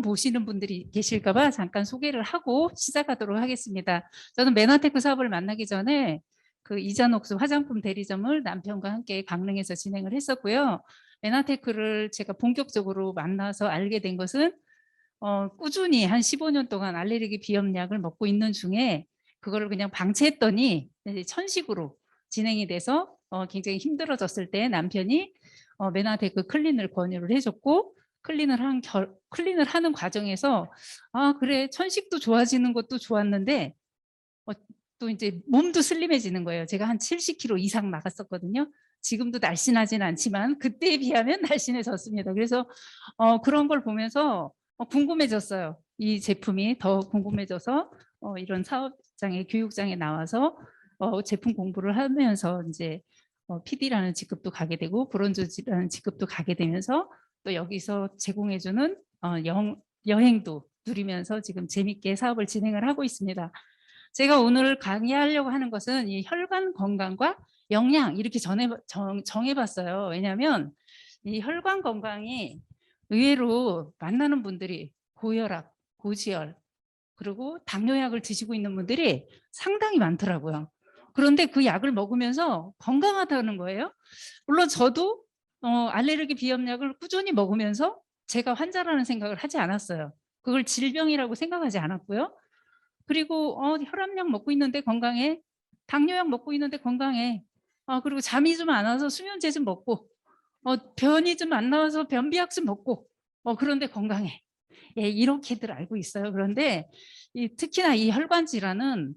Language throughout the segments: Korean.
보시는 분들이 계실까 봐 잠깐 소개를 하고 시작하도록 하겠습니다. 저는 메나테크 사업을 만나기 전에 그 이자녹스 화장품 대리점을 남편과 함께 강릉에서 진행을 했었고요. 메나테크를 제가 본격적으로 만나서 알게 된 것은 꾸준히 한 15년 동안 알레르기 비염약을 먹고 있는 중에 그거를 그냥 방치했더니 천식으로 진행이 돼서 굉장히 힘들어졌을 때 남편이 메나테크 클린을 권유를 해줬고 클린을 하는 과정에서 그래 천식도 좋아지는 것도 좋았는데 또 이제 몸도 슬림해지는 거예요. 제가 한 70kg 이상 나갔었거든요. 지금도 날씬하진 않지만 그때에 비하면 날씬해졌습니다. 그래서 그런 걸 보면서 궁금해졌어요. 이 제품이 더 궁금해져서 이런 사업장에 교육장에 나와서 제품 공부를 하면서 이제 PD라는 직급도 가게 되고 브론즈라는 직급도 가게 되면서 또 여기서 제공해주는 여행도 누리면서 지금 재밌게 사업을 진행을 하고 있습니다. 제가 오늘 강의하려고 하는 것은 이 혈관 건강과 영양 이렇게 정해봤어요. 왜냐하면 이 혈관 건강이 의외로 만나는 분들이 고혈압, 고지혈, 그리고 당뇨약을 드시고 있는 분들이 상당히 많더라고요. 그런데 그 약을 먹으면서 건강하다는 거예요. 물론 저도 알레르기 비염약을 꾸준히 먹으면서 제가 환자라는 생각을 하지 않았어요. 그걸 질병이라고 생각하지 않았고요. 그리고 혈압약 먹고 있는데 건강해. 당뇨약 먹고 있는데 건강해. 그리고 잠이 좀 안 와서 수면제 좀 먹고 변이 좀 안 나와서 변비약 좀 먹고 그런데 건강해. 예, 이렇게들 알고 있어요. 그런데 특히나 이 혈관 질환은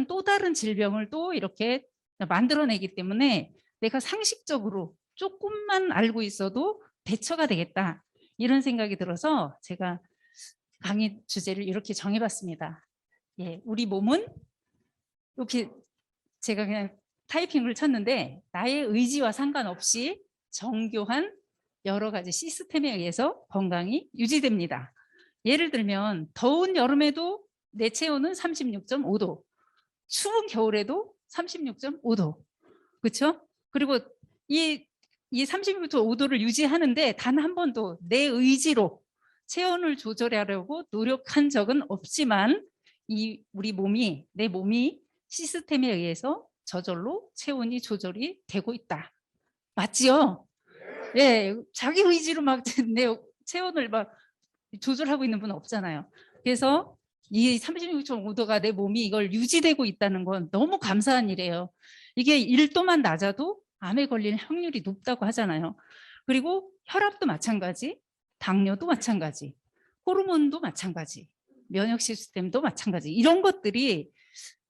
또 다른 질병을 또 이렇게 만들어내기 때문에 내가 상식적으로 조금만 알고 있어도 대처가 되겠다. 이런 생각이 들어서 제가 강의 주제를 이렇게 정해봤습니다. 예, 우리 몸은 이렇게 제가 그냥 타이핑을 쳤는데 나의 의지와 상관없이 정교한 여러 가지 시스템에 의해서 건강이 유지됩니다. 예를 들면 더운 여름에도 내 체온은 36.5도, 추운 겨울에도 36.5도, 그렇죠? 그리고 이 36.5도를 유지하는데 단 한 번도 내 의지로 체온을 조절하려고 노력한 적은 없지만 내 몸이 시스템에 의해서 저절로 체온이 조절이 되고 있다. 맞지요? 예, 자기 의지로 막 내 체온을 막 조절하고 있는 분은 없잖아요. 그래서 이 36.5도가 내 몸이 이걸 유지되고 있다는 건 너무 감사한 일이에요. 이게 1도만 낮아도 암에 걸릴 확률이 높다고 하잖아요. 그리고 혈압도 마찬가지, 당뇨도 마찬가지, 호르몬도 마찬가지, 면역 시스템도 마찬가지. 이런 것들이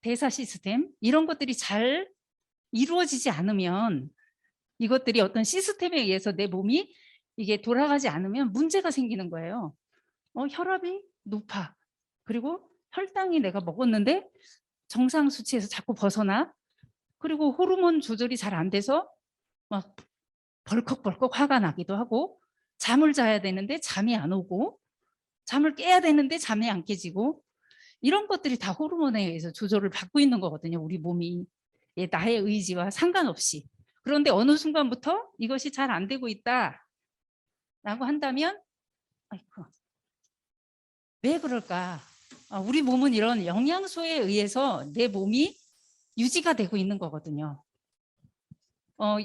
대사 시스템 이런 것들이 잘 이루어지지 않으면 이것들이 어떤 시스템에 의해서 내 몸이 이게 돌아가지 않으면 문제가 생기는 거예요. 혈압이 높아. 그리고 혈당이 내가 먹었는데 정상 수치에서 자꾸 벗어나. 그리고 호르몬 조절이 잘 안 돼서 막 벌컥벌컥 화가 나기도 하고 잠을 자야 되는데 잠이 안 오고 잠을 깨야 되는데 잠이 안 깨지고 이런 것들이 다 호르몬에 의해서 조절을 받고 있는 거거든요. 우리 몸이. 예, 나의 의지와 상관없이. 그런데 어느 순간부터 이것이 잘 안 되고 있다라고 한다면 아이고, 왜 그럴까? 우리 몸은 이런 영양소에 의해서 내 몸이 유지가 되고 있는 거거든요.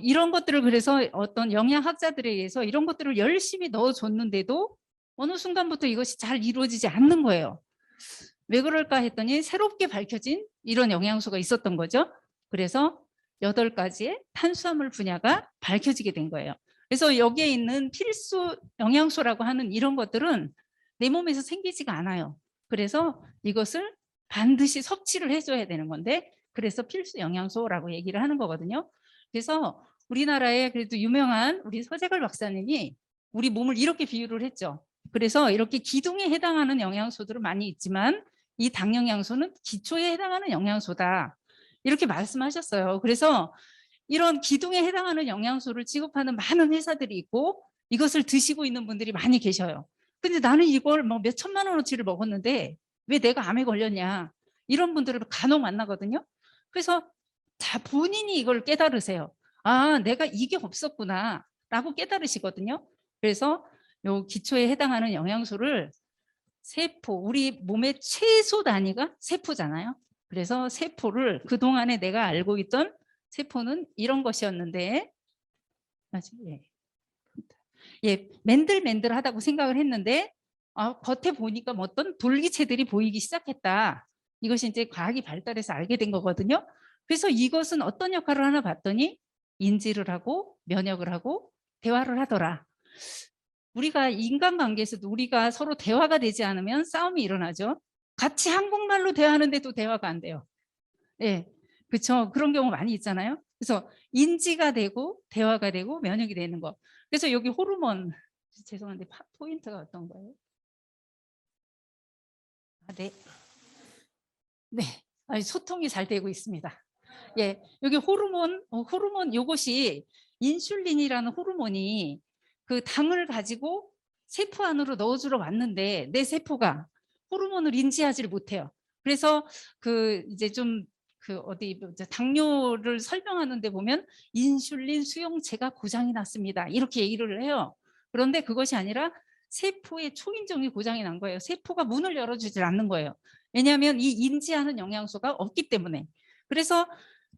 이런 것들을 그래서 어떤 영양학자들에 의해서 이런 것들을 열심히 넣어줬는데도 어느 순간부터 이것이 잘 이루어지지 않는 거예요. 왜 그럴까 했더니 새롭게 밝혀진 이런 영양소가 있었던 거죠. 그래서 8가지의 탄수화물 분야가 밝혀지게 된 거예요. 그래서 여기에 있는 필수 영양소라고 하는 이런 것들은 내 몸에서 생기지가 않아요. 그래서 이것을 반드시 섭취를 해줘야 되는 건데 그래서 필수 영양소라고 얘기를 하는 거거든요. 그래서 우리나라에 그래도 유명한 우리 서재걸 박사님이 우리 몸을 이렇게 비유를 했죠. 그래서 이렇게 기둥에 해당하는 영양소들은 많이 있지만 이 당영양소는 기초에 해당하는 영양소다. 이렇게 말씀하셨어요. 그래서 이런 기둥에 해당하는 영양소를 취급하는 많은 회사들이 있고 이것을 드시고 있는 분들이 많이 계셔요. 근데 나는 이걸 뭐 몇 천만 원어치를 먹었는데 왜 내가 암에 걸렸냐. 이런 분들을 간혹 만나거든요. 그래서 다 본인이 이걸 깨달으세요. 내가 이게 없었구나 라고 깨달으시거든요. 그래서 요 기초에 해당하는 영양소를 세포, 우리 몸의 최소 단위가 세포잖아요. 그래서 세포를 그동안에 내가 알고 있던 세포는 이런 것이었는데, 예, 맨들맨들하다고 생각을 했는데 겉에 보니까 뭐 어떤 돌기체들이 보이기 시작했다. 이것이 이제 과학이 발달해서 알게 된 거거든요. 그래서 이것은 어떤 역할을 하나 봤더니 인지를 하고 면역을 하고 대화를 하더라. 우리가 인간관계에서도 우리가 서로 대화가 되지 않으면 싸움이 일어나죠. 같이 한국말로 대화하는데도 대화가 안 돼요. 예, 그렇죠. 그런 경우 많이 있잖아요. 그래서 인지가 되고 대화가 되고 면역이 되는 거. 그래서 여기 호르몬, 죄송한데 포인트가 어떤 거예요? 네. 네. 소통이 잘 되고 있습니다. 예, 여기 호르몬 요것이 인슐린이라는 호르몬이 그 당을 가지고 세포 안으로 넣어주러 왔는데 내 세포가 호르몬을 인지하지를 못해요. 그래서 그 이제 좀 그 어디 당뇨를 설명하는데 보면 인슐린 수용체가 고장이 났습니다. 이렇게 얘기를 해요. 그런데 그것이 아니라 세포의 초인종이 고장이 난 거예요. 세포가 문을 열어주질 않는 거예요. 왜냐하면 이 인지하는 영양소가 없기 때문에. 그래서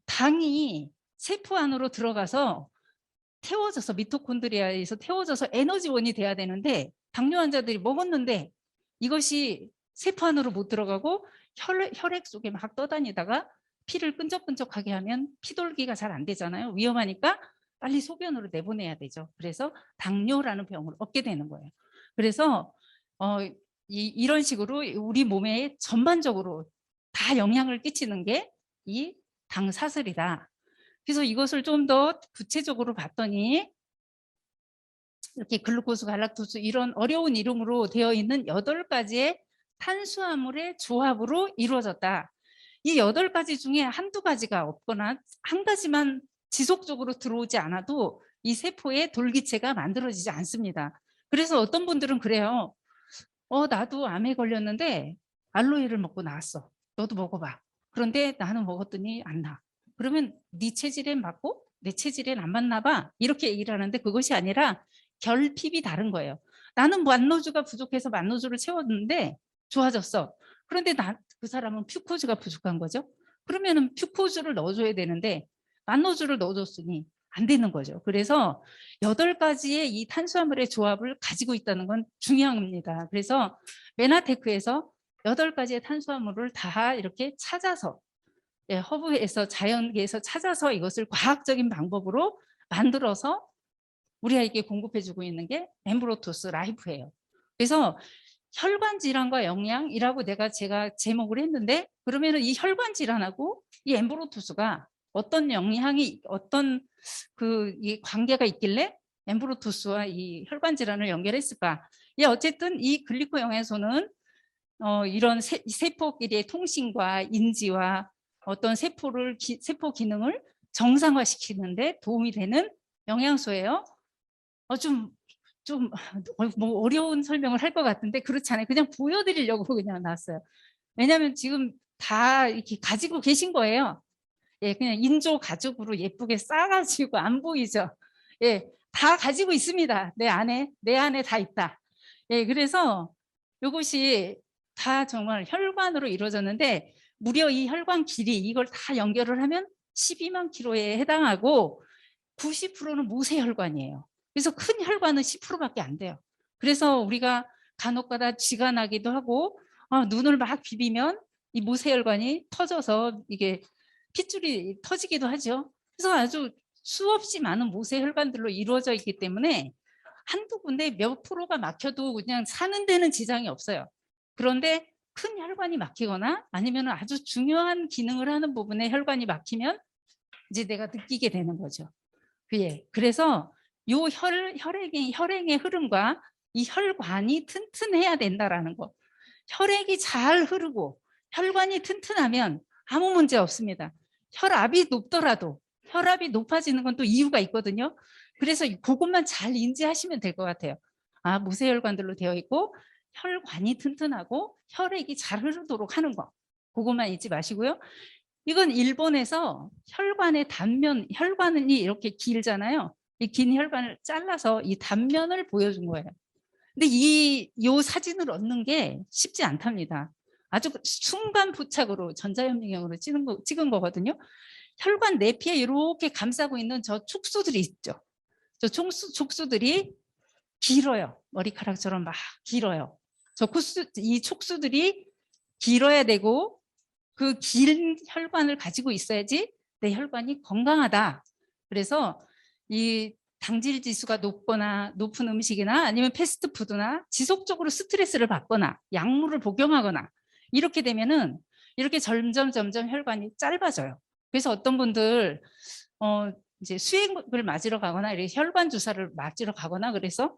당이 세포 안으로 들어가서 태워져서 미토콘드리아에서 태워져서 에너지원이 돼야 되는데 당뇨 환자들이 먹었는데 이것이 세포 안으로 못 들어가고 혈액 속에 막 떠다니다가 피를 끈적끈적하게 하면 피돌기가 잘 안 되잖아요. 위험하니까 빨리 소변으로 내보내야 되죠. 그래서 당뇨라는 병을 얻게 되는 거예요. 그래서 이런 식으로 우리 몸에 전반적으로 다 영향을 끼치는 게 이 당사슬이다. 그래서 이것을 좀 더 구체적으로 봤더니 이렇게 글루코스, 갈락토스 이런 어려운 이름으로 되어 있는 8가지의 탄수화물의 조합으로 이루어졌다. 이 8가지 중에 한두 가지가 없거나 한 가지만 지속적으로 들어오지 않아도 이 세포의 돌기체가 만들어지지 않습니다. 그래서 어떤 분들은 그래요. 나도 암에 걸렸는데 알로에를 먹고 나았어. 너도 먹어봐. 그런데 나는 먹었더니 안 나. 그러면 네 체질에 맞고 내 체질엔 안 맞나 봐. 이렇게 얘기를 하는데 그것이 아니라 결핍이 다른 거예요. 나는 만노주가 부족해서 만노주를 채웠는데 좋아졌어. 그런데 그 사람은 퓨코즈가 부족한 거죠. 그러면은 퓨코즈를 넣어줘야 되는데 만노주를 넣어줬으니 안 되는 거죠. 그래서 8가지의 이 탄수화물의 조합을 가지고 있다는 건 중요합니다. 그래서 메나테크에서 8가지의 탄수화물을 다 이렇게 찾아서 허브에서 자연계에서 찾아서 이것을 과학적인 방법으로 만들어서 우리에게 공급해주고 있는 게 엠브로토스 라이프예요. 그래서 혈관 질환과 영양이라고 제가 제목을 했는데 그러면은 이 혈관 질환하고 이 엠브로토스가 어떤 영향이 어떤 이 관계가 있길래 엠브로토스와 이 혈관 질환을 연결했을까? 어쨌든 이 글리코 영양소는 이런 세포끼리의 통신과 인지와 어떤 세포 기능을 정상화시키는데 도움이 되는 영양소예요. 뭐 어려운 설명을 할 것 같은데 그렇지 않아요. 그냥 보여드리려고 그냥 나왔어요. 왜냐하면 지금 다 이렇게 가지고 계신 거예요. 예, 그냥 인조 가죽으로 예쁘게 싸가지고 안 보이죠. 예, 다 가지고 있습니다. 내 안에 다 있다. 예, 그래서 이것이 다 정말 혈관으로 이루어졌는데 무려 이 혈관 길이 이걸 다 연결을 하면 12만 킬로에 해당하고 90%는 모세혈관이에요. 그래서 큰 혈관은 10%밖에 안 돼요. 그래서 우리가 간혹가다 쥐가 나기도 하고 눈을 막 비비면 이 모세혈관이 터져서 이게 핏줄이 터지기도 하죠. 그래서 아주 수없이 많은 모세혈관들로 이루어져 있기 때문에 한두 군데 몇 프로가 막혀도 그냥 사는 데는 지장이 없어요. 그런데 큰 혈관이 막히거나 아니면 아주 중요한 기능을 하는 부분에 혈관이 막히면 이제 내가 느끼게 되는 거죠. 그래서 요 혈행의 흐름과 이 혈관이 튼튼해야 된다라는 거. 혈액이 잘 흐르고 혈관이 튼튼하면 아무 문제 없습니다. 혈압이 높더라도 혈압이 높아지는 건 또 이유가 있거든요. 그래서 그것만 잘 인지하시면 될 것 같아요. 모세혈관들로 되어 있고 혈관이 튼튼하고 혈액이 잘 흐르도록 하는 거. 그것만 잊지 마시고요. 이건 일본에서 혈관의 단면, 혈관이 이렇게 길잖아요. 이 긴 혈관을 잘라서 이 단면을 보여준 거예요. 근데 요 사진을 얻는 게 쉽지 않답니다. 아주 순간 포착으로 전자현미경으로 찍은 거거든요. 혈관 내피에 이렇게 감싸고 있는 저 촉수들이 있죠. 저 촉수들이 길어요. 머리카락처럼 막 길어요. 이 촉수들이 길어야 되고 그 긴 혈관을 가지고 있어야지 내 혈관이 건강하다. 그래서 이 당질 지수가 높은 음식이나 아니면 패스트푸드나 지속적으로 스트레스를 받거나 약물을 복용하거나 이렇게 되면은 이렇게 점점 혈관이 짧아져요. 그래서 어떤 분들 이제 수액을 맞으러 가거나 이렇게 혈관 주사를 맞으러 가거나 그래서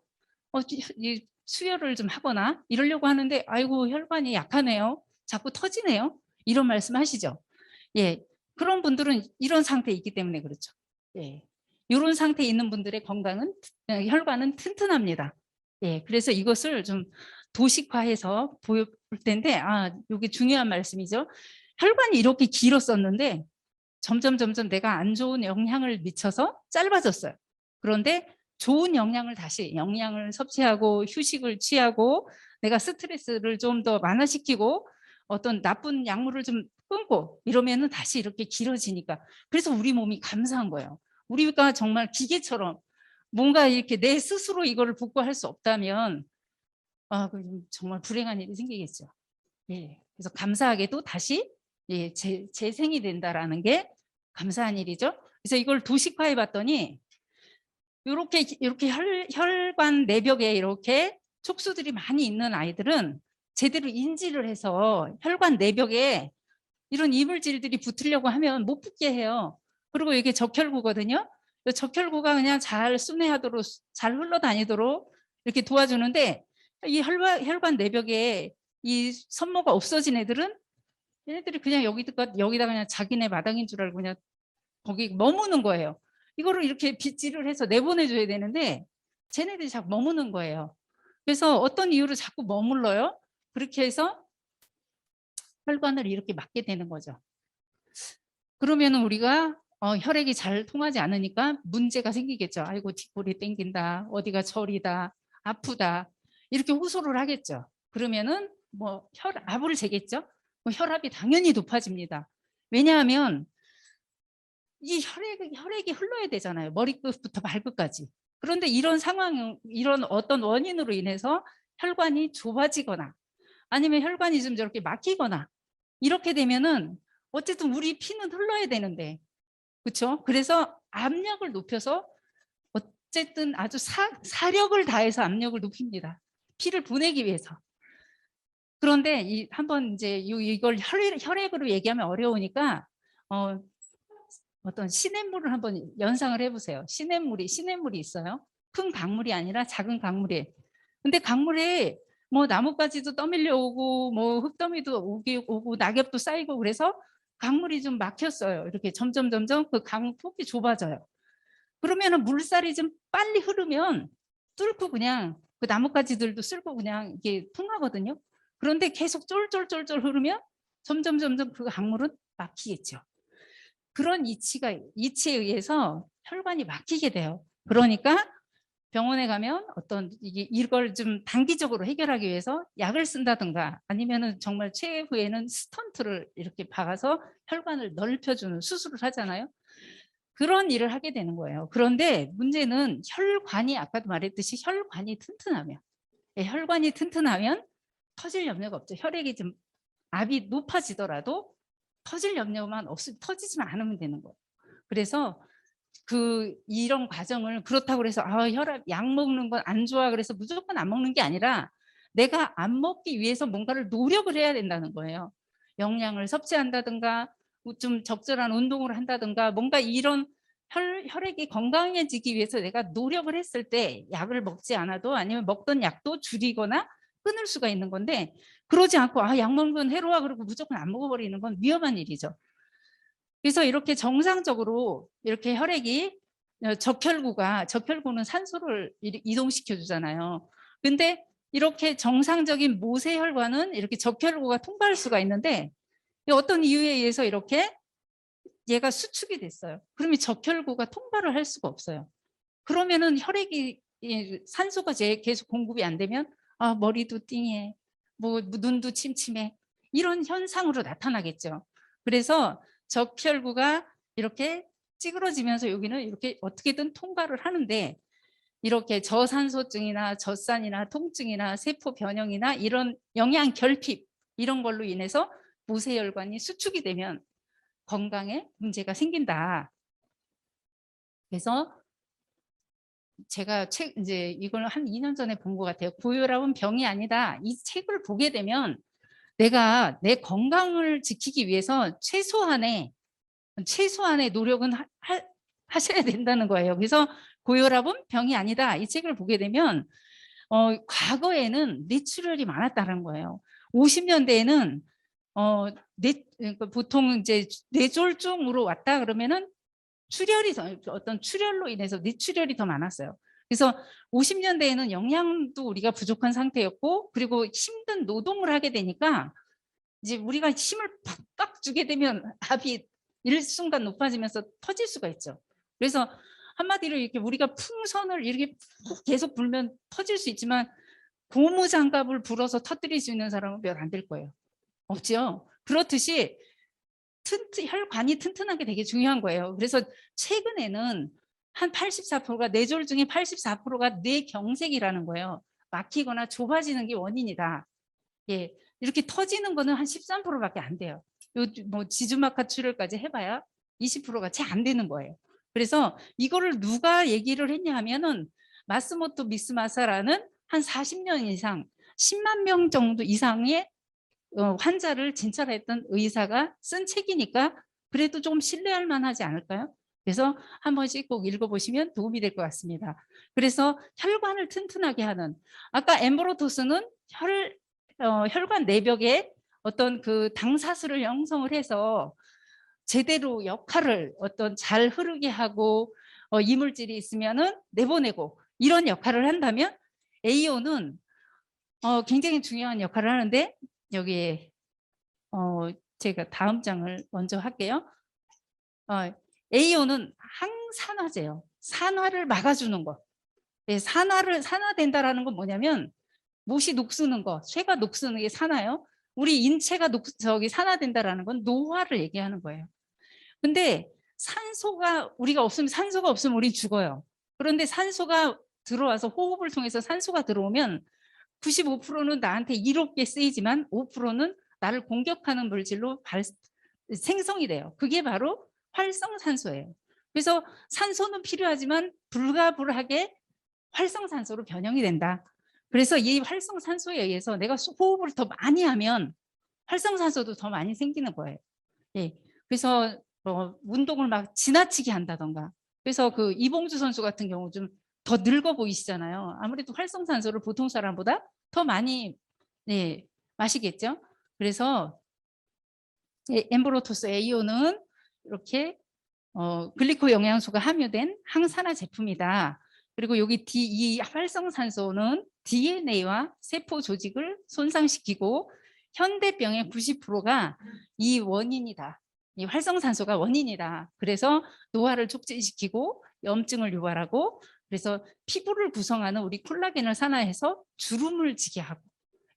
이 수혈을 좀 하거나 이러려고 하는데 아이고 혈관이 약하네요. 자꾸 터지네요. 이런 말씀 하시죠. 예. 그런 분들은 이런 상태에 있기 때문에 그렇죠. 예. 이런 상태에 있는 분들의 건강은 혈관은 튼튼합니다. 예. 그래서 이것을 좀 도식화해서 보여볼 텐데 이게 중요한 말씀이죠. 혈관이 이렇게 길었었는데 점점 내가 안 좋은 영향을 미쳐서 짧아졌어요. 그런데 좋은 영양을 섭취하고 휴식을 취하고 내가 스트레스를 좀 더 완화시키고 어떤 나쁜 약물을 좀 끊고 이러면은 다시 이렇게 길어지니까 그래서 우리 몸이 감사한 거예요. 우리가 정말 기계처럼 뭔가 이렇게 내 스스로 이거를 복구할 수 없다면 정말 불행한 일이 생기겠죠. 예. 그래서 감사하게도 다시 예, 재생이 된다라는 게 감사한 일이죠. 그래서 이걸 도식화해 봤더니 이렇게 혈관 내벽에 이렇게 촉수들이 많이 있는 아이들은 제대로 인지를 해서 혈관 내벽에 이런 이물질들이 붙으려고 하면 못 붙게 해요. 그리고 이게 적혈구거든요. 적혈구가 그냥 잘 순회하도록 잘 흘러다니도록 이렇게 도와주는데 이 혈관 내벽에 이 섬모가 없어진 애들은 얘네들이 그냥 여기다 그냥 자기네 마당인 줄 알고 그냥 거기 머무는 거예요. 이거를 이렇게 빗질을 해서 내보내줘야 되는데 쟤네들이 자꾸 머무는 거예요. 그래서 어떤 이유로 자꾸 머물러요. 그렇게 해서 혈관을 이렇게 막게 되는 거죠. 그러면 우리가 혈액이 잘 통하지 않으니까 문제가 생기겠죠. 아이고 뒷골이 땡긴다. 어디가 저리다. 아프다. 이렇게 호소를 하겠죠. 그러면은 뭐 혈압을 재겠죠. 혈압이 당연히 높아집니다. 왜냐하면 이 혈액이 흘러야 되잖아요. 머리끝부터 발끝까지. 그런데 이런 이런 어떤 원인으로 인해서 혈관이 좁아지거나 아니면 혈관이 좀 저렇게 막히거나 이렇게 되면은 어쨌든 우리 피는 흘러야 되는데 그렇죠? 그래서 압력을 높여서 어쨌든 아주 사력을 다해서 압력을 높입니다. 피를 보내기 위해서. 그런데 한번 이제 이걸 혈액으로 얘기하면 어려우니까 어떤 시냇물을 한번 연상을 해보세요. 시냇물이 있어요. 큰 강물이 아니라 작은 강물에. 근데 강물에 뭐 나뭇가지도 떠밀려 오고 뭐 흙더미도 오고 낙엽도 쌓이고 그래서 강물이 좀 막혔어요. 이렇게 점점 그 강폭이 좁아져요. 그러면은 물살이 좀 빨리 흐르면 뚫고 그냥 그 나뭇가지들도 쓸고 그냥 이게 통하거든요. 그런데 계속 쫄쫄 흐르면 점점 그 강물은 막히겠죠. 그런 이치에 의해서 혈관이 막히게 돼요. 그러니까 병원에 가면 이걸 좀 단기적으로 해결하기 위해서 약을 쓴다든가 아니면은 정말 최후에는 스턴트를 이렇게 박아서 혈관을 넓혀주는 수술을 하잖아요. 그런 일을 하게 되는 거예요. 그런데 문제는 아까도 말했듯이 혈관이 튼튼하면 혈관이 튼튼하면 터질 염려가 없죠. 혈액이 좀 압이 높아지더라도 터질 염려만 없으면 터지지만 않으면 되는 거예요. 그래서 이런 과정을 그렇다고 해서 혈압 약 먹는 건 안 좋아 그래서 무조건 안 먹는 게 아니라 내가 안 먹기 위해서 뭔가를 노력을 해야 된다는 거예요. 영양을 섭취한다든가 좀 적절한 운동을 한다든가 뭔가 이런 혈액이 건강해지기 위해서 내가 노력을 했을 때 약을 먹지 않아도 아니면 먹던 약도 줄이거나 끊을 수가 있는 건데 그러지 않고 약 먹는 건 해로워 그러고 무조건 안 먹어버리는 건 위험한 일이죠. 그래서 이렇게 정상적으로 이렇게 혈액이 적혈구는 산소를 이동시켜 주잖아요. 근데 이렇게 정상적인 모세혈관은 이렇게 적혈구가 통과할 수가 있는데 어떤 이유에 의해서 이렇게 얘가 수축이 됐어요. 그러면 적혈구가 통과를 할 수가 없어요. 그러면은 혈액이 산소가 계속 공급이 안 되면 머리도 띵해, 뭐 눈도 침침해, 이런 현상으로 나타나겠죠. 그래서 적혈구가 이렇게 찌그러지면서 여기는 이렇게 어떻게든 통과를 하는데, 이렇게 저산소증이나 젖산이나 통증이나 세포 변형이나 이런 영양 결핍, 이런 걸로 인해서 모세혈관이 수축이 되면 건강에 문제가 생긴다. 그래서 제가 이제 이걸 한 2년 전에 본 것 같아요. 고혈압은 병이 아니다. 이 책을 보게 되면 내가 내 건강을 지키기 위해서 최소한의 노력은 하셔야 된다는 거예요. 그래서 고혈압은 병이 아니다. 이 책을 보게 되면 과거에는 뇌출혈이 많았다는 거예요. 50년대에는 그러니까 보통 이제 뇌졸중으로 왔다 그러면은 어떤 출혈로 인해서 뇌출혈이 더 많았어요. 그래서 50년대에는 영양도 우리가 부족한 상태였고, 그리고 힘든 노동을 하게 되니까 이제 우리가 힘을 팍팍 주게 되면 압이 일순간 높아지면서 터질 수가 있죠. 그래서 한마디로 이렇게 우리가 풍선을 이렇게 계속 불면 터질 수 있지만 고무장갑을 불어서 터뜨릴 수 있는 사람은 몇 안 될 거예요. 없죠. 그렇듯이 혈관이 튼튼한 게 되게 중요한 거예요. 그래서 최근에는 한 84%가 뇌졸 중에 84%가 뇌경색이라는 거예요. 막히거나 좁아지는 게 원인이다. 예, 이렇게 터지는 거는 한 13%밖에 안 돼요. 뭐 지주막하 출혈까지 해봐야 20%가 채 안 되는 거예요. 그래서 이거를 누가 얘기를 했냐 하면은 마스모토 미스마사라는 한 40년 이상 10만 명 정도 이상의 환자를 진찰했던 의사가 쓴 책이니까 그래도 좀 신뢰할 만하지 않을까요? 그래서 한 번씩 꼭 읽어보시면 도움이 될 것 같습니다. 그래서 혈관을 튼튼하게 하는, 아까 엠브로토스는 혈관 내벽에 어떤 그 당사수를 형성을 해서 제대로 역할을 잘 흐르게 하고 이물질이 있으면은 내보내고 이런 역할을 한다면, AO는 굉장히 중요한 역할을 하는데, 여기에 제가 다음 장을 먼저 할게요. AO는 항산화제예요. 산화를 막아주는 것. 네, 산화된다라는 건 뭐냐면 못이 녹쓰는 거, 쇠가 녹쓰는 게 산화요. 우리 인체가 산화된다라는 건 노화를 얘기하는 거예요. 근데 우리가 없으면, 산소가 없으면 우리 죽어요. 그런데 산소가 들어와서 호흡을 통해서 산소가 들어오면 95%는 나한테 이롭게 쓰이지만 5%는 나를 공격하는 물질로 생성이 돼요. 그게 바로 활성산소예요. 그래서 산소는 필요하지만 불가불하게 활성산소로 변형이 된다. 그래서 이 활성산소에 의해서 내가 호흡을 더 많이 하면 활성산소도 더 많이 생기는 거예요. 예. 그래서 운동을 막 지나치게 한다던가. 그래서 그 이봉주 선수 같은 경우 좀 더 늙어 보이시잖아요. 아무래도 활성산소를 보통 사람보다 더 많이 마시겠죠. 그래서 엠브로토스 AO는 이렇게 글리코 영양소가 함유된 항산화 제품이다. 그리고 여기 이 활성산소는 DNA와 세포 조직을 손상시키고 현대병의 90%가 이 원인이다. 이 활성산소가 원인이다. 그래서 노화를 촉진시키고 염증을 유발하고, 그래서 피부를 구성하는 우리 콜라겐을 산화해서 주름을 지게 하고,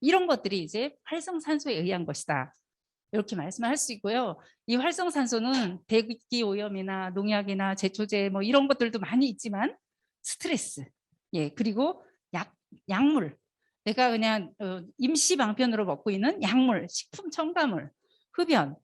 이런 것들이 이제 활성산소에 의한 것이다. 이렇게 말씀을 할 수 있고요. 이 활성산소는 대기 오염이나 농약이나 제초제 뭐 이런 것들도 많이 있지만 스트레스, 그리고 약물, 내가 그냥 임시 방편으로 먹고 있는 약물, 식품 첨가물, 흡연,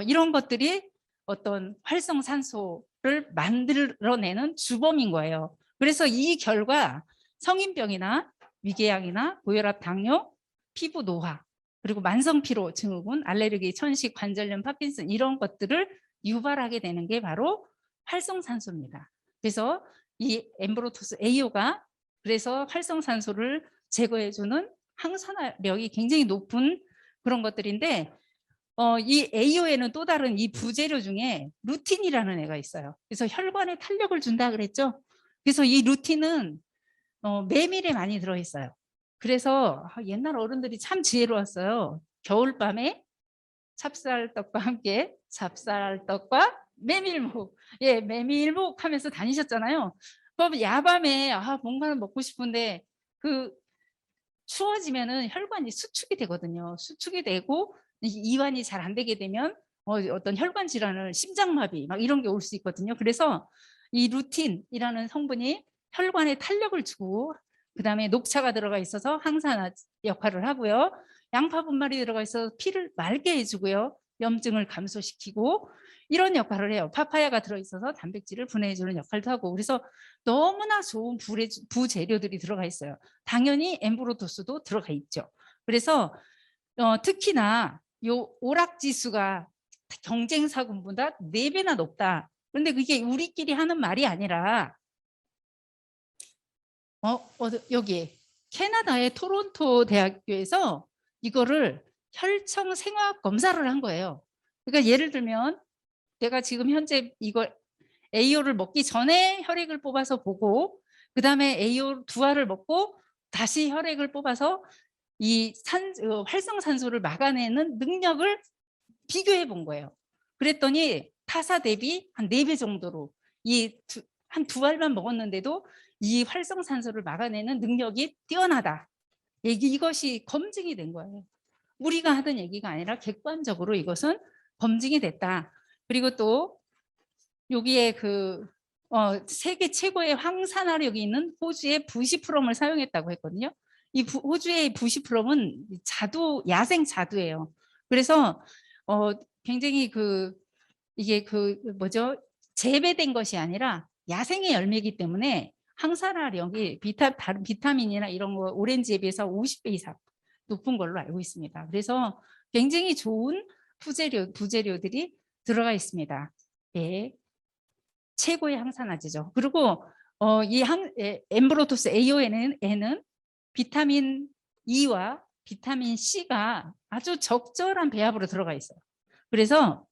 이런 것들이 어떤 활성산소를 만들어내는 주범인 거예요. 그래서 이 결과 성인병이나 위궤양이나 고혈압, 당뇨, 피부 노화, 그리고 만성피로 증후군, 알레르기, 천식, 관절염, 파킨슨, 이런 것들을 유발하게 되는 게 바로 활성산소입니다. 그래서 이 엠브로토스 AO가 그래서 활성산소를 제거해주는 항산화력이 굉장히 높은 그런 것들인데, 이 AO에는 또 다른 이 부재료 중에 루틴이라는 애가 있어요. 그래서 혈관에 탄력을 준다 그랬죠. 그래서 이 루틴은 메밀에 많이 들어있어요. 그래서 옛날 어른들이 참 지혜로웠어요. 겨울밤에 찹쌀떡과 함께 찹쌀떡과 메밀묵, 메밀묵 하면서 다니셨잖아요. 그럼 야밤에 뭔가를 먹고 싶은데 그 추워지면은 혈관이 수축이 되거든요. 수축이 되고 이완이 잘 안 되게 되면 어떤 혈관 질환을 심장마비 막 이런 게 올 수 있거든요. 그래서 이 루틴이라는 성분이 혈관에 탄력을 주고 그다음에 녹차가 들어가 있어서 항산화 역할을 하고요. 양파 분말이 들어가 있어서 피를 맑게 해주고요. 염증을 감소시키고 이런 역할을 해요. 파파야가 들어있어서 단백질을 분해해주는 역할도 하고 그래서 너무나 좋은 부재료들이 들어가 있어요. 당연히 엠브로토스도 들어가 있죠. 그래서 특히나 요 오락지수가 경쟁사군보다 4배나 높다. 그런데 그게 우리끼리 하는 말이 아니라 여기 캐나다의 토론토 대학교에서 이거를 혈청 생화학 검사를 한 거예요. 그러니까 예를 들면 내가 지금 현재 이걸 AO를 먹기 전에 혈액을 뽑아서 보고 그다음에 AO 두 알을 먹고 다시 혈액을 뽑아서 이 활성산소를 막아내는 능력을 비교해 본 거예요. 그랬더니 타사 대비 한 4배 정도로 한 두 알만 먹었는데도 이 활성산소를 막아내는 능력이 뛰어나다. 이것이 검증이 된 거예요. 우리가 하던 얘기가 아니라 객관적으로 이것은 검증이 됐다. 그리고 또 여기에 세계 최고의 황산화력이 있는 호주의 부시프롬을 사용했다고 했거든요. 이 호주의 부시프롬은 야생 자두예요. 그래서 굉장히 이게 재배된 것이 아니라 야생의 열매이기 때문에 항산화력이 다른 비타민이나 이런 거 오렌지에 비해서 50배 이상 높은 걸로 알고 있습니다. 그래서 굉장히 좋은 부재료들이 들어가 있습니다. 예. 최고의 항산화제죠. 그리고 이 엠브로토스 AON에는 비타민 E와 비타민 C가 아주 적절한 배합으로 들어가 있어요. 그래서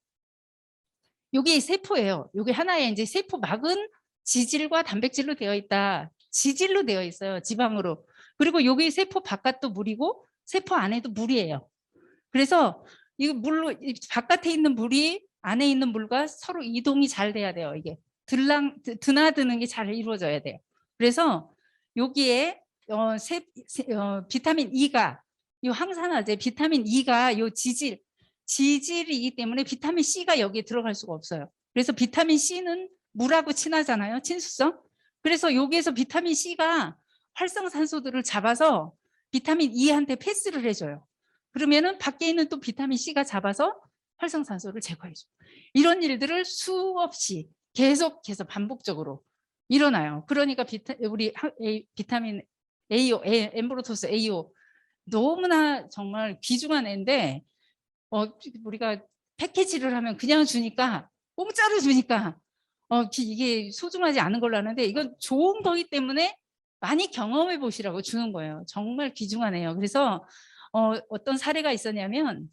이게 세포예요. 이게 하나의 이제 세포막은 지질과 단백질로 되어 있다. 지질로 되어 있어요. 지방으로. 그리고 여기 세포 바깥도 물이고 세포 안에도 물이에요. 그래서 이 물로 바깥에 있는 물이 안에 있는 물과 서로 이동이 잘 돼야 돼요. 이게 드나드는 게 잘 이루어져야 돼요. 그래서 여기에 비타민 E가 이 항산화제 비타민 E가 요 지질이기 때문에 비타민 C가 여기에 들어갈 수가 없어요. 그래서 비타민 C는 물하고 친하잖아요. 친수성. 그래서 여기에서 비타민 C가 활성산소들을 잡아서 비타민 E한테 패스를 해줘요. 그러면은 밖에 있는 또 비타민 C가 잡아서 활성산소를 제거해줘. 이런 일들을 수없이 계속해서 반복적으로 일어나요. 그러니까 우리 비타민 AO, 엠브로토스 AO 너무나 정말 귀중한 애인데 우리가 패키지를 하면 그냥 주니까 공짜로 주니까 이게 소중하지 않은 걸로 아는데 이건 좋은 거기 때문에 많이 경험해 보시라고 주는 거예요. 정말 귀중하네요. 그래서 어떤 사례가 있었냐면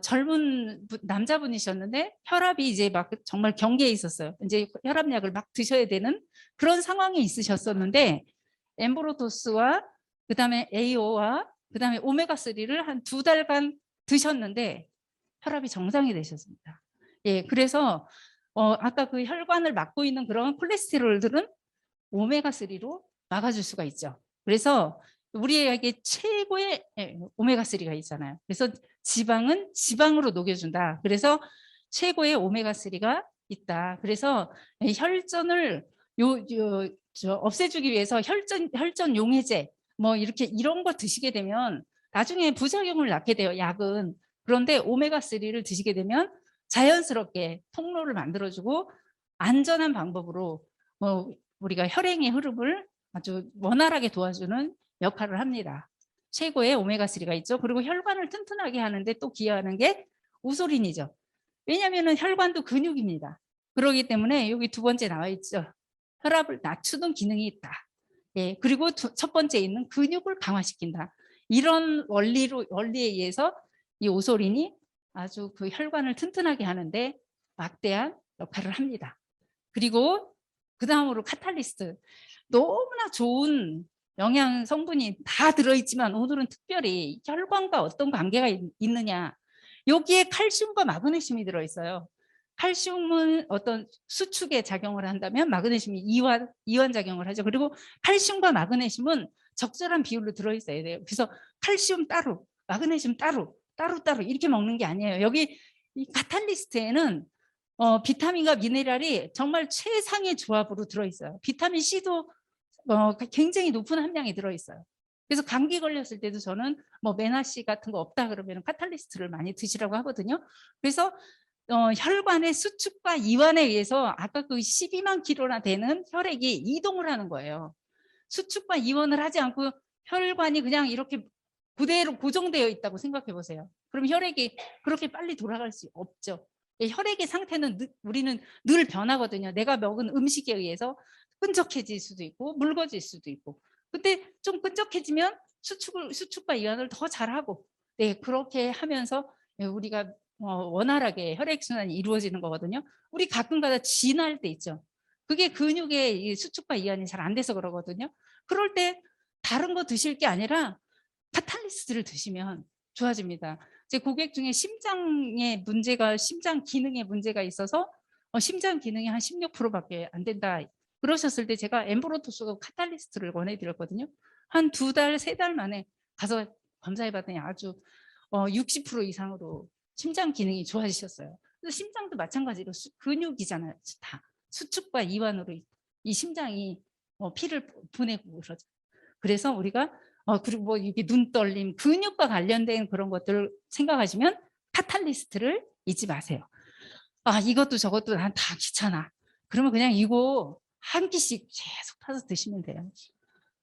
젊은 남자분이셨는데 혈압이 이제 막 정말 경계에 있었어요. 이제 혈압약을 막 드셔야 되는 그런 상황이 있으셨었는데 엠브로토스와 그다음에 AO와 그다음에 오메가3를 한 2달간 드셨는데 혈압이 정상이 되셨습니다. 예, 그래서 아까 그 혈관을 막고 있는 그런 콜레스테롤들은 오메가3로 막아줄 수가 있죠. 그래서 우리에게 최고의 오메가3가 있잖아요. 그래서 지방은 지방으로 녹여준다. 그래서 최고의 오메가3가 있다. 그래서 혈전을 없애주기 위해서 혈전 용해제 뭐 이런 거 드시게 되면 나중에 부작용을 낳게 돼요. 약은. 그런데 오메가3를 드시게 되면 자연스럽게 통로를 만들어주고 안전한 방법으로 우리가 혈행의 흐름을 아주 원활하게 도와주는 역할을 합니다. 최고의 오메가3가 있죠. 그리고 혈관을 튼튼하게 하는데 또 기여하는 게 우소린이죠. 왜냐하면 혈관도 근육입니다. 그렇기 때문에 여기 두 번째 나와 있죠. 혈압을 낮추는 기능이 있다. 예, 그리고 첫 번째 있는 근육을 강화시킨다. 이런 원리에 의해서 이 오소린이 아주 그 혈관을 튼튼하게 하는데 막대한 역할을 합니다. 그리고 그 다음으로 카탈리스트. 너무나 좋은 영양 성분이 다 들어있지만 오늘은 특별히 혈관과 어떤 관계가 있느냐. 여기에 칼슘과 마그네슘이 들어있어요. 칼슘은 어떤 수축에 작용을 한다면 마그네슘이 이완 작용을 하죠. 그리고 칼슘과 마그네슘은 적절한 비율로 들어있어야 돼요. 그래서 칼슘 따로, 마그네슘 따로 이렇게 먹는 게 아니에요. 여기 이 카탈리스트에는 비타민과 미네랄이 정말 최상의 조합으로 들어있어요. 비타민 C도 굉장히 높은 함량이 들어있어요. 그래서 감기 걸렸을 때도 저는 뭐 메나C 같은 거 없다 그러면 카탈리스트를 많이 드시라고 하거든요. 그래서 혈관의 수축과 이완에 의해서 아까 그 12만 킬로나 되는 혈액이 이동을 하는 거예요. 수축과 이완을 하지 않고 혈관이 그냥 이렇게 그대로 고정되어 있다고 생각해 보세요. 그럼 혈액이 그렇게 빨리 돌아갈 수 없죠. 혈액의 상태는 우리는 늘 변하거든요. 내가 먹은 음식에 의해서 끈적해질 수도 있고 묽어질 수도 있고. 근데 좀 끈적해지면 수축과 이완을 더 잘하고, 네, 그렇게 하면서 우리가 원활하게 혈액순환이 이루어지는 거거든요. 우리 가끔가다 진할 때 있죠. 그게 근육의 수축과 이완이 잘 안 돼서 그러거든요. 그럴 때 다른 거 드실 게 아니라 카탈리스트를 드시면 좋아집니다. 제 고객 중에 심장 기능에 문제가 있어서 심장 기능이 한 16%밖에 안 된다. 그러셨을 때 제가 엠브로토스 카탈리스트를 권해드렸거든요. 한 2달, 3달 만에 가서 검사해봤더니 아주 60% 이상으로 심장 기능이 좋아지셨어요. 그래서 심장도 마찬가지로 근육이잖아요. 다 수축과 이완으로 이 심장이 피를 보내고 그러죠. 그래서 우리가 그리고 뭐 이게 눈떨림, 근육과 관련된 그런 것들을 생각하시면 카탈리스트를 잊지 마세요. 아, 이것도 저것도 난 다 귀찮아. 그러면 그냥 이거 한 끼씩 계속 타서 드시면 돼요.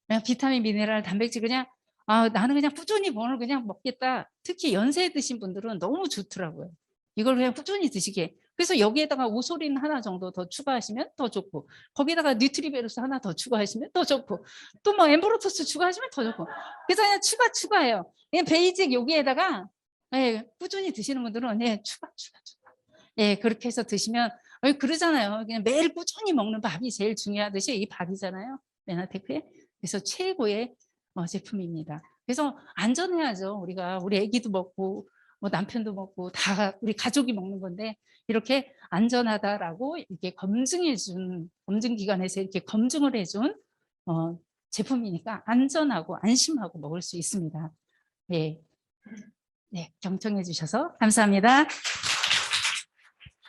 그냥 비타민, 미네랄, 단백질 그냥 나는 그냥 꾸준히 오늘 그냥 먹겠다. 특히 연세 드신 분들은 너무 좋더라고요. 이걸 그냥 꾸준히 드시게. 그래서 여기에다가 오소린 하나 정도 더 추가하시면 더 좋고, 거기다가 뉴트리베루스 하나 더 추가하시면 더 좋고, 또 뭐 엠브로토스 추가하시면 더 좋고. 그래서 그냥 추가해요. 그냥 베이직 여기에다가 꾸준히 드시는 분들은 추가. 그렇게 해서 드시면 그러잖아요. 그냥 매일 꾸준히 먹는 밥이 제일 중요하듯이 이 밥이잖아요. 메나테크에. 그래서 최고의 제품입니다. 그래서 안전해야죠. 우리가 우리 아기도 먹고 뭐 남편도 먹고 다 우리 가족이 먹는 건데 이렇게 안전하다라고 이렇게 검증기관에서 이렇게 검증을 해준 제품이니까 안전하고 안심하고 먹을 수 있습니다. 네, 경청해 주셔서 감사합니다.